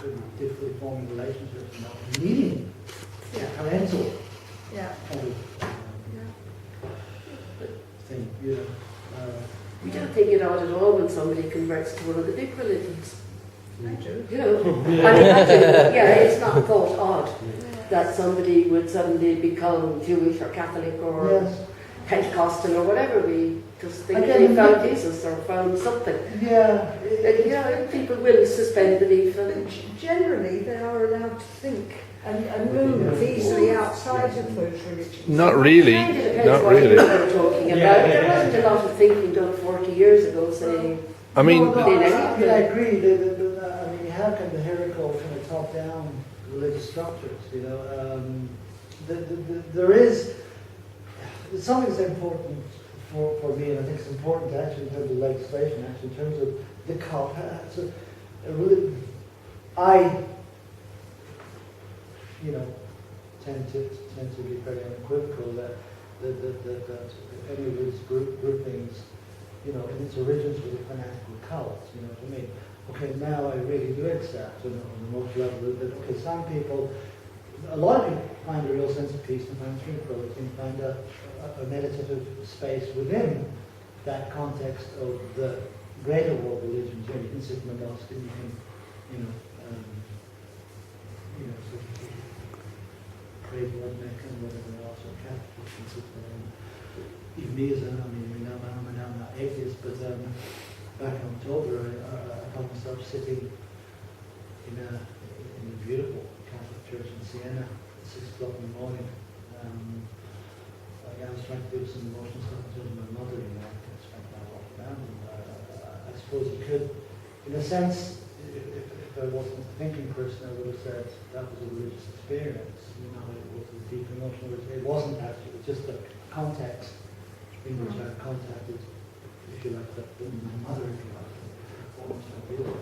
pretty difficult forming relationships and not needing parental kind of thing, you know. You don't think it odd at all when somebody converts to one of the big religions. I do. You know, I mean, actually, it's not thought odd that somebody would suddenly become Jewish or Catholic or Pentecostal or whatever. We just think they found Jesus or found something. Yeah. You know, people will suspend belief. And generally, they are allowed to think and move easily outside of those religions. Not really. Kind of depends Not what really. you were talking about. There wasn't a lot of thinking done 40 years ago saying. I mean, I agree. I mean, you have kind of hierarchical, kind of top-down religious structures. You know, there is something that's important for me, and I think it's important actually in terms of legislation, actually in terms of the cult. So, I, you know, tend to be very unequivocal that any religious groupings, you know, in its origins was a fanatical cult. You know what I mean? Okay, now I really do accept on the most level that okay, some people, a lot of people find a real sense of peace and find tranquility and find a meditative space within that context of the greater world religions. You know, you can sit in a mosque and you can, sort of pray to one Mecca and whatever else, or Catholics can sit there. And even me as I'm not atheist, but back in October, I found myself sitting in a beautiful Catholic church in Siena at 6 o'clock in the morning. I was trying to do some emotional stuff in terms of my mother, you know, I spent that walk around. And I suppose you could, in a sense, if I wasn't a thinking person, I would have said that was a religious experience. You know, it was a deep emotional. It wasn't actually. It was just the context in which I contacted, if you like, my mother, if you like.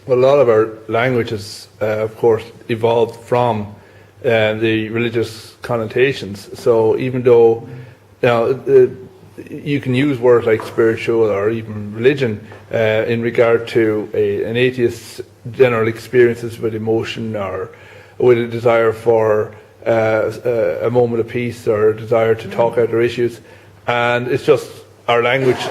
Well, a lot of our languages, of course, evolved from the religious connotations. So even though you can use words like spiritual or even religion in regard to an atheist's general experiences with emotion or with a desire for a moment of peace or a desire to talk out their issues, and it's just our language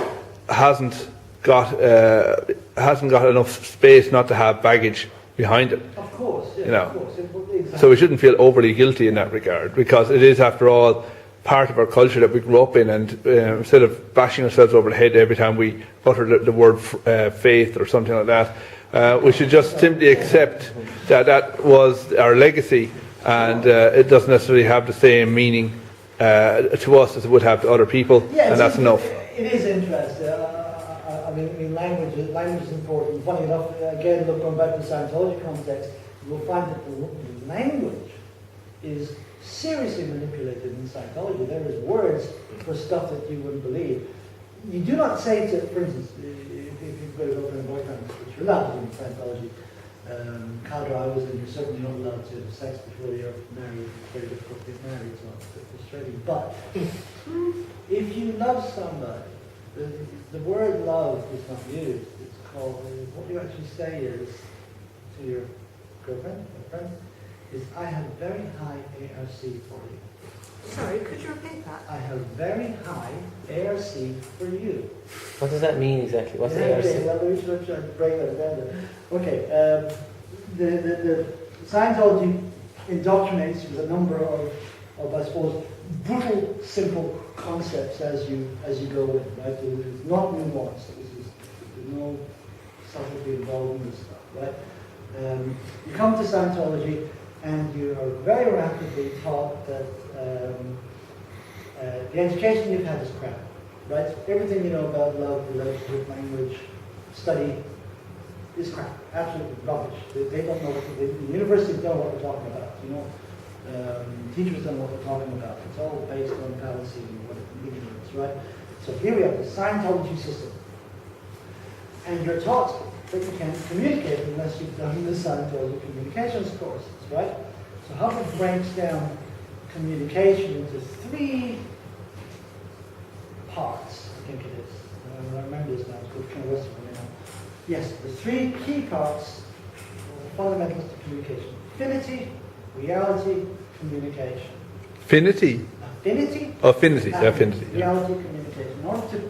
hasn't got enough space not to have baggage behind it. Of course, yeah, you know. Of course. Exactly. So we shouldn't feel overly guilty in that regard, because it is, after all, part of our culture that we grew up in, and instead of bashing ourselves over the head every time we utter the word faith or something like that, we should just simply accept that that was our legacy, and it doesn't necessarily have the same meaning to us as it would have to other people, and that's enough. It is interesting. I mean, language is important. Funny enough, again, going back to the Scientology context, you'll find that the language is seriously manipulated in Scientology. There is words for stuff that you wouldn't believe. You do not say to, for instance, if you've got a girlfriend and boyfriend, which you're allowed to do in Scientology, cadre I was in, you're certainly not allowed to have sex before you're married. It's very difficult to get married, so it's a bit frustrating. But if you love somebody, the word love is not used. It's called, what you actually say is to your girlfriend or friend, is I have very high ARC for you. Sorry, could you repeat that? I have very high ARC for you. What does that mean exactly? What's ARC? Well, we should try to break that down. Okay, the Scientology indoctrinates with a number of I suppose, brutal, simple concepts as you go in, right? It's not nuanced. There's no subtlety involved in this stuff, right? You come to Scientology and you are very rapidly taught that the education you've had is crap, right? Everything you know about love, relationship, language, study is crap, absolutely rubbish. They don't know what the universities don't know what they're talking about, you know. Teachers don't know what they're talking about. It's all based on fallacy and ignorance, right? So here we have the Scientology system. And you're taught that you can't communicate unless you've done the Scientology communications courses, right? So Hubbard breaks down communication into 3 parts, I think it is. I remember this now, it's kind of Western now. Yes, the 3 key parts. fundamentals to communication. Affinity, reality, communication. Affinity? Affinity? Affinity, affinity. Reality, communication.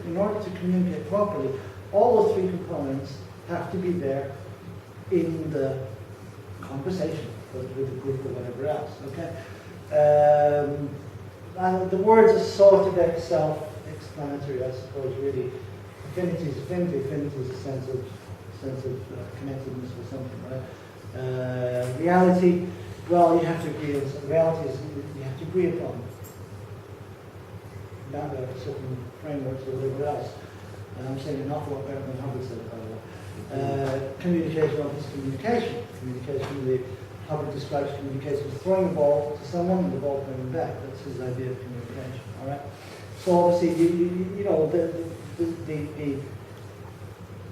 In order to communicate properly, all those three components have to be there in the conversation with the group or whatever else. Okay. And the words are sort of self-explanatory, I suppose. Really, affinity is affinity. Affinity is a sense of connectedness or something, right? Reality, well, you have to agree. Reality is you have to agree upon. Not certain frameworks or whatever else. And I'm saying an awful lot better than Hubbard said it, by the way. Communication is communication. Communication, Hubbard describes communication as throwing a ball to someone and the ball coming back. That's his idea of communication. All right. So obviously, you know, the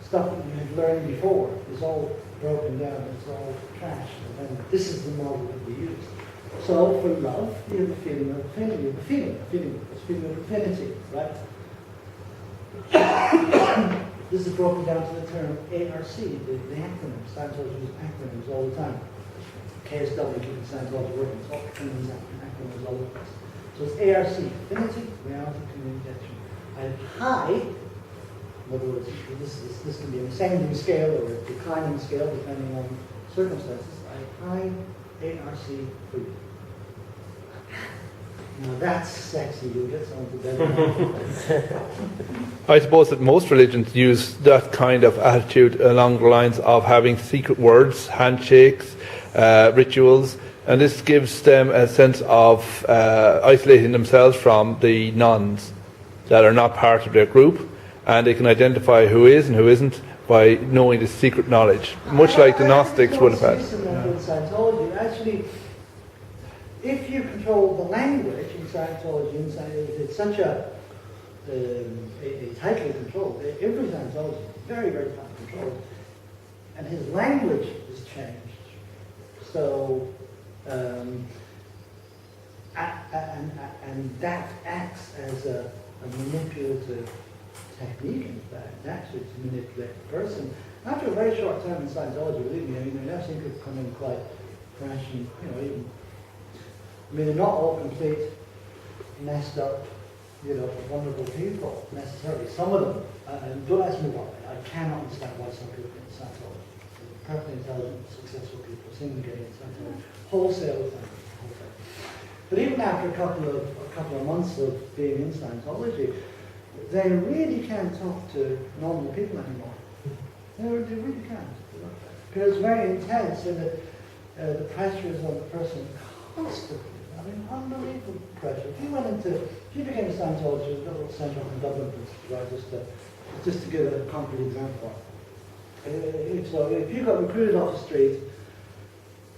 stuff that you had learned before is all broken down. It's all trashed. And then this is the model that we use. So for love, you have a feeling of affinity. You have a feeling of affinity, right? This is broken down to the term ARC, the acronym. Scientology uses acronyms all the time. KSW, keeping Scientology working. It's all acronyms all over the place. So it's ARC, affinity, reality, communication. And high, in other words, this can be an ascending scale or a declining scale depending on circumstances. High ARC for you. Now that's sexy, you'll get someone to bed. I suppose that most religions use that kind of attitude along the lines of having secret words, handshakes, rituals, and this gives them a sense of isolating themselves from the nuns that are not part of their group, and they can identify who is and who isn't by knowing the secret knowledge, much like the Gnostics would have had. In Scientology, actually, if you control the language in Scientology, it's such a tightly controlled. Every Scientologist is very, very tightly controlled, and his language is changed. So, and that acts as a manipulative technique, in fact, actually to manipulate the person. After a very short time in Scientology, believe me, I mean, I've seen people come in quite crashing, you know, even, I mean, they're not all complete, messed up, you know, wonderful people, necessarily. Some of them, and don't ask me why, I cannot understand why some people get in Scientology. Perfectly intelligent, successful people seem to get in Scientology. Wholesale thing. But even after a couple of months of being in Scientology, they really can't talk to normal people anymore. They really can't. Because it's very intense, and the pressure is on the person constantly. I mean, unbelievable pressure. If you became a Scientologist, a little centre in Dublin, right, just to give a concrete example. So if you got recruited off the street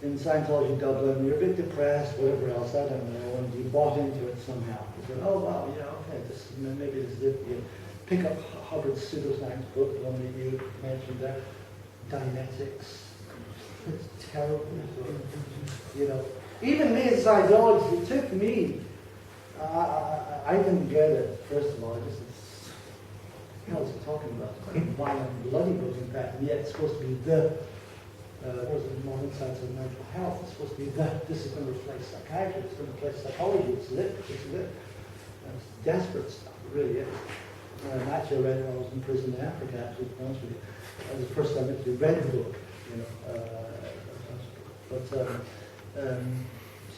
in Scientology Dublin, you're a bit depressed, whatever else, I don't know, and you bought into it somehow. You said, oh wow, yeah, okay, maybe this is it. You pick up Hubbard's pseudoscience book, the one that you mentioned there, Dianetics. It's terrible. You know, even me as Scientologist, it took me. I didn't get it. First of all, I just. What was it talking about? It's quite violent, bloody book, in fact, and yet it's supposed to be the. What was it? Modern science of mental health. It's supposed to be the. This is going to replace psychiatry. It's going to replace psychology. It's lit. It's lit. And it's desperate stuff. It really is. Actually, I read it when I was in prison in Africa. Actually, to be honest with you, that was the first time I actually read the book. You know, but so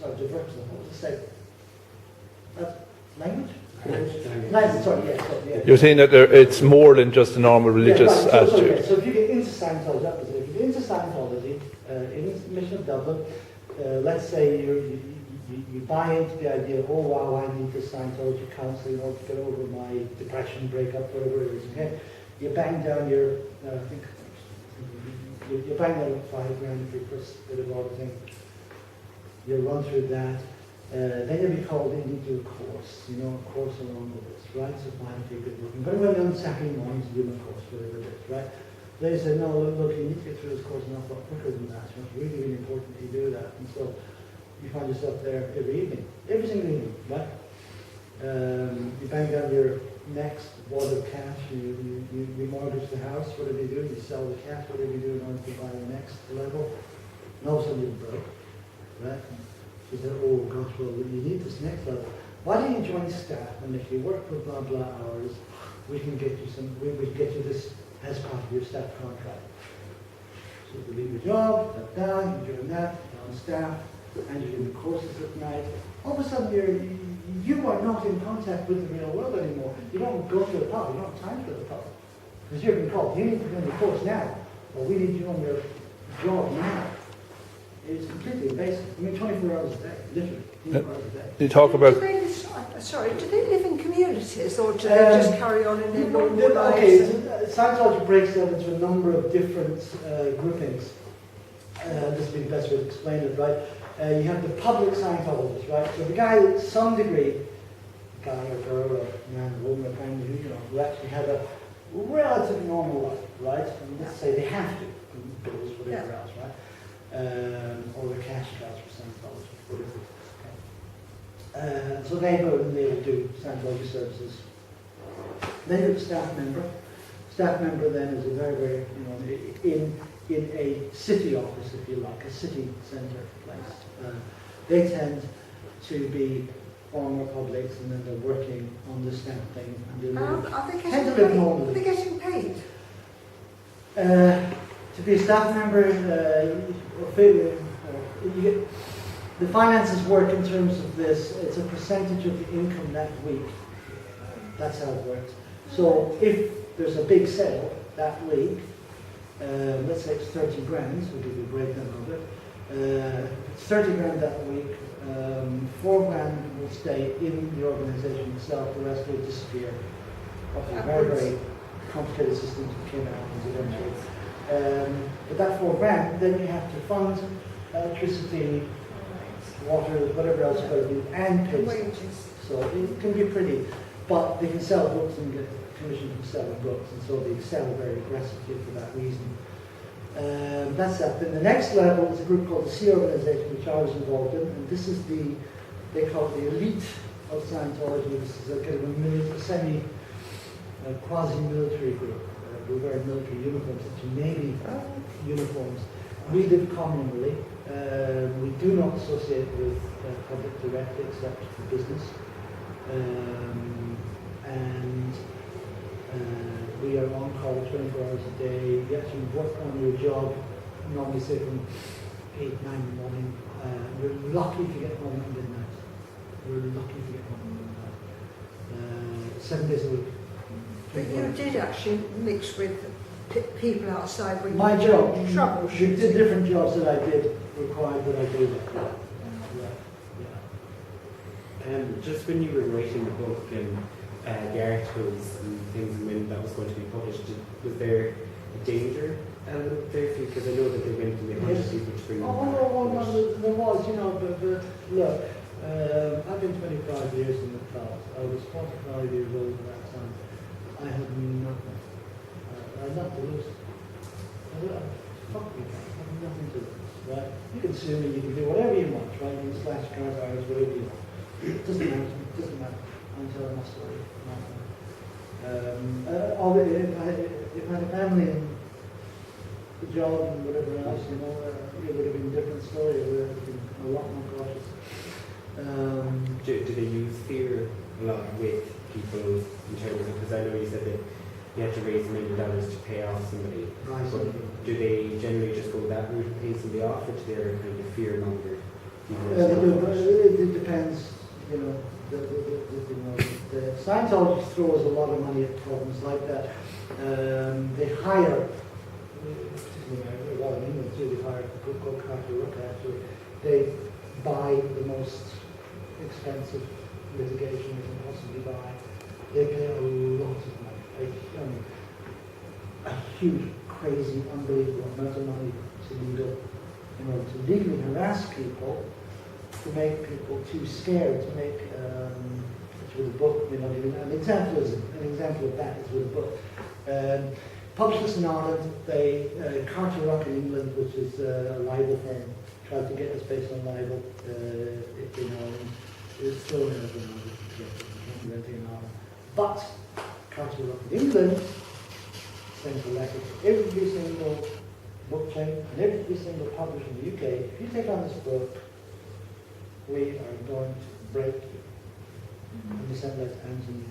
I've diverged. What was I say? Language. Language. Sorry. Yes. Yeah. You're saying that it's more than just a normal religious attitude. So if you get into Scientology, that was it. If you get into Scientology, in the Mission of Dublin, let's say you buy into the idea, oh wow, I need this Scientology counselling in order to get over my depression, breakup, whatever it is. Okay, you bang down your, I think, you bang down $5,000 for your first bit of auditing. You run through that. Then you'll be called in to do a course, you know, a course along with this, right? So fine, if you're good looking. But when you're on Saturday mornings, you do a course, whatever it is, right? They say, no, look, you need to get through this course an awful lot quicker than that. So it's really, really important that you do that. And so you find yourself there every evening, every single evening, right? You bang down your next wad of cash, you mortgage the house, whatever you do, you sell the cash, whatever you do in order to buy the next level. and all of a sudden you're broke, right? She said, oh gosh, well you need this next level. Why don't you join staff, and if you work for blah blah hours, we can get you we will get you this as part of your staff contract. So you leave your job, step down, you're doing that, you're on staff, and you're doing courses at night. All of a sudden you are not in contact with the real world anymore. You don't go to the pub, you don't have time to go to the pub. Because you're being called, you need to be on the course now, or we need you on your job now. It's completely invasive. I mean, 24 hours a day, literally, 24 hours a day. You talk about... Do they live in communities, or do they just carry on in their normal lives? Okay, Scientology breaks down into a number of different groupings. This would be the best way to explain it, right? You have the public Scientologists, right? So the guy to some degree, guy or girl or man or woman or family who actually have a relatively normal life, right? And let's say they have to, bills, whatever else, right? Or the cash cows for Scientology, whatever it is. So they go and they do Scientology services. Then you have a staff member. Staff member then is a very, very, in a city office, if you like, a city centre place. They tend to be former publics, and then they're working on the staff thing. And Are they tend to getting live paid? normally. Are they getting paid? To be a staff member, you get, the finances work in terms of this. It's a percentage of the income that week. That's how it works. So if there's a big sale that week, let's say it's 30 grand, we'll give you a breakdown of it. It's 30 grand that week, 4 grand will stay in the organisation itself, the rest will disappear. Obviously, very, very complicated system to came out eventually. But that 4 grand, then you have to fund electricity, water, whatever else you've got to do, and pay. Wages. So it can be pretty, but they can sell books and get commission from selling books, and so they sell very aggressively for that reason. That's that. Then the next level is a group called the Sea Organization, which I was involved in, and this is they call it the elite of Scientology. This is a kind of a quasi-military group. We wear military uniforms, such as Navy uniforms. We live communally. We do not associate with public directly except for business. And we are on call 24 hours a day. You actually work on your job, normally say from 8, 9 in the morning. We're lucky to get home at midnight. We're lucky to get home at midnight. 7 days a week. But you did actually mix with people outside when My you job, did the troubleshooting. different jobs that I did required that I do that. Just when you were writing the book and the articles and things when that was going to be published, was there a danger element there for you? Because I know that they went and they wanted people to bring them back. There was, but look, I've been 25 years in the cloud. I was 45 years old at that time. I had nothing. I had nothing to lose. Fuck you, I have nothing to lose, right? You can sue me, you can do whatever you want, right? You can slash cars, hours, whatever you want. It doesn't matter, I'm telling my story. If I had a family and a job and whatever else, it would have been a different story. It would have been a lot more cautious. Do they use fear a lot with people in terms of, because I know you said that you had to raise $1 million to pay off somebody. Right. But do they generally just go that route and pay somebody off, or do they ever kind of fear monger? It depends, the Scientology throws a lot of money at problems like that. They hire, particularly a lot of England too, they hire actually. They buy the most expensive litigation they can possibly buy. They pay a lot of money, a huge, crazy, unbelievable amount of money to legally harass people, to make people too scared, to make, with a book, an example of that is with a book. Published this in Ireland, Carter Rock in England, which is a libel firm, tried to get us based on libel in Ireland. It's still in Ireland. But Carter Rock in England sent a letter to every single book chain, and every single publisher in the UK, if you take on this book, we are going to break you. And they send that Anthony